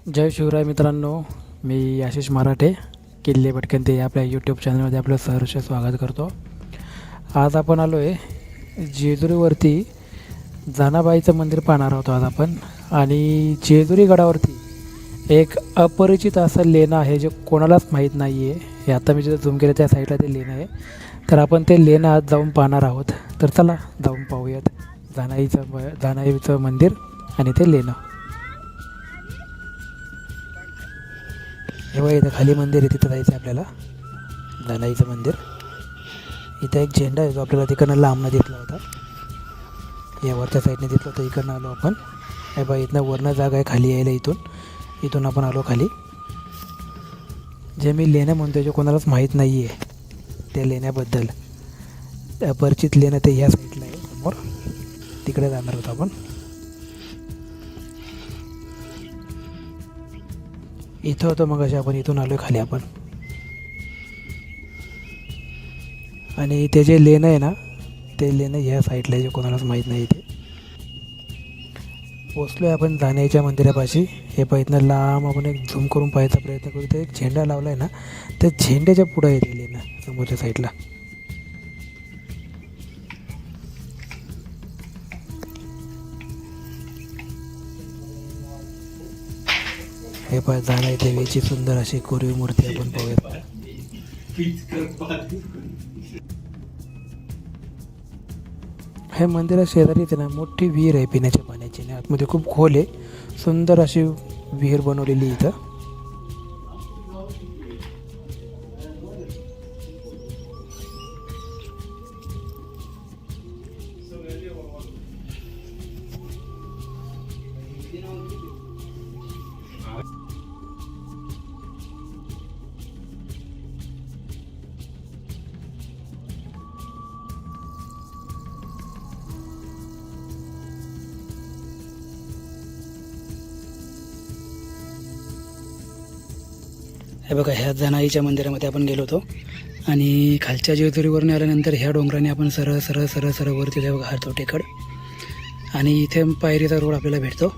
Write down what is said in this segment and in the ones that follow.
जय शिवराय मित्रांनो, मी आशिष मराठे किल्ले भटकंती आपल्या यूट्यूब चॅनलमध्ये आपलं सहर्ष स्वागत करतो. आज आपण आलो आहे जेजुरीवरती जनाबाईचं मंदिर पाहणार आहोत आज आपण. आणि जेजुरी गडावरती एक अपरिचित असं लेणं आहे जे कोणालाच माहीत नाही आहे. हे आता मी जिथं झूम केलं त्या साईडला ते लेणं आहे. तर आपण ते लेणं आज जाऊन पाहणार आहोत. तर चला जाऊन पाहूयात जानाईचं मंदिर आणि ते लेणं. हे बघा, इथं खाली मंदिर आहे, तिथं जायचं आहे आपल्याला, जानाईचं मंदिर. इथं एक झेंडा आहे जो आपल्याला तिकडनं लांबनं दिसला होता. या वरच्या साईडने दिसला होता, इकडनं आलो आपण. हे बघा, इथनं वरनं जागा आहे खाली यायला. इथून आपण आलो खाली. जे मी लेण्या म्हणतो जे कोणालाच माहीत नाही आहे त्या लेण्याबद्दल, अपरिचित लेणं ते ह्या साईडला आहे समोर, तिकडे जाणार होतो आपण. इथं होतं मग अशा आपण, इथून आलो खाली आपण. आणि ते जे लेणं आहे ना, ते लेणं ह्या साईडला जे कोणालाच माहीत नाही. ते पोचलो आहे आपण जाण्याच्या मंदिरापाशी. हे इथनं लांब आपण एक झूम करून पाहायचा प्रयत्न करू. तर एक झेंडा लावला आहे ना, त्या झेंड्याच्या पुढं आहे ते लेणं समोरच्या साईडला. हे पाय जानाई देवीची सुंदर अशी कोरीव मूर्ती आपण पाहूयात. हे मंदिरा शेजारीच ना मोठी विहीर आहे पिण्याच्या पाण्याची. आतमध्ये खूप खोल आहे, सुंदर अशी विहीर बनवलेली इथं. हे बघा, ह्या जनाईच्या मंदिरामध्ये आपण गेलो होतो. आणि खालच्या जेजुरीवरून आल्यानंतर ह्या डोंगराने आपण सरळ सरळ सरळ सरळ वरती जाऊ बघा टेकड. आणि इथे पायरीचा रोड आपल्याला भेटतो.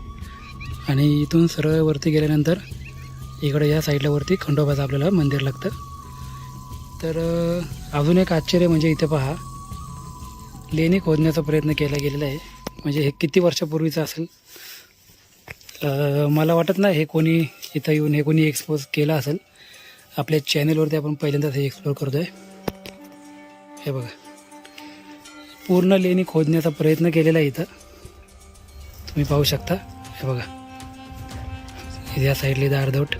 आणि इथून सरळ वरती गेल्यानंतर इकडे या साईडला वरती खंडोबाचं आपल्याला मंदिर लागतं. तर अजून एक आश्चर्य म्हणजे इथे पहा, लेणी खोदण्याचा प्रयत्न केला गेलेला आहे. म्हणजे हे किती वर्षापूर्वीचं असेल मला वाटत नाही हे कोणी इथं येऊन हे कोणी एक्सपोज केलं असेल. आपल्या चॅनलवरती आपण पहिल्यांदाच हे एक्सप्लोर करतो आहे. हे बघा, पूर्ण लेणी खोदण्याचा प्रयत्न केलेला आहे इथं, तुम्ही पाहू शकता. हे बघा, या साईडला इथं अर्धवट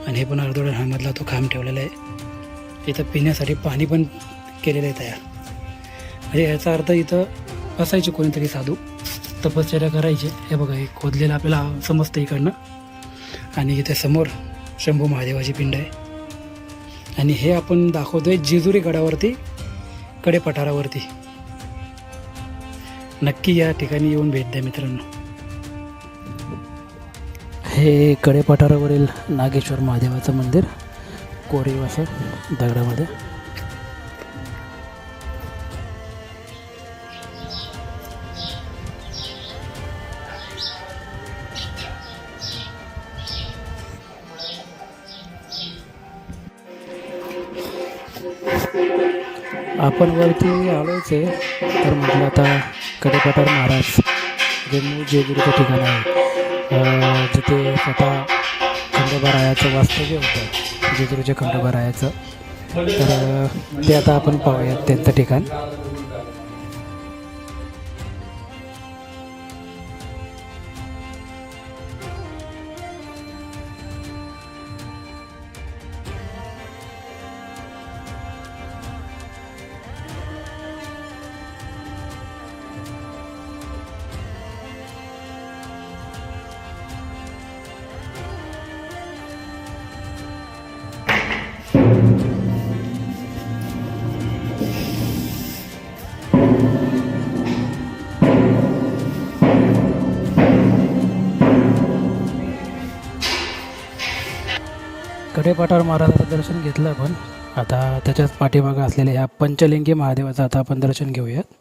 आणि हे पण अर्धवट ह्यामधला तो खांब ठेवलेला आहे. इथं पिण्यासाठी पाणी पण केलेलं आहे तयार. म्हणजे ह्याचा अर्थ इथं असायचे कोणीतरी साधू, तपश्चर्या करायचे. हे बघा, हे खोदलेलं आपल्याला समजतं इकडनं. आणि इथे समोर शंभू महादेवाची पिंड आहे. आणि हे आपण दाखवतोय जेजुरी गडावरती, कडेपठारावरती. नक्की या ठिकाणी येऊन भेट द्या मित्रांनो. हे कडेपठारावरील नागेश्वर महादेवाचं मंदिर, कोरीव असं दगडामध्ये. आपण वरती आलोच आहे. तर म्हटलं आता कडेपठार महाराज जे मूळ जेजुरीचं ठिकाण आहे, जिथे स्वतः खंडोबारायाचं वास्तव्य होतं, जेजुरीच्या खंडोबारायाचं. तर ते आता आपण पाहूयात त्यांचं ठिकाण. कडेपठार महाराजाचं दर्शन घेतलं आपण. आता त्याच्याच पाठीमागं असलेल्या ह्या पंचलिंगी महादेवाचं आता आपण दर्शन घेऊयात.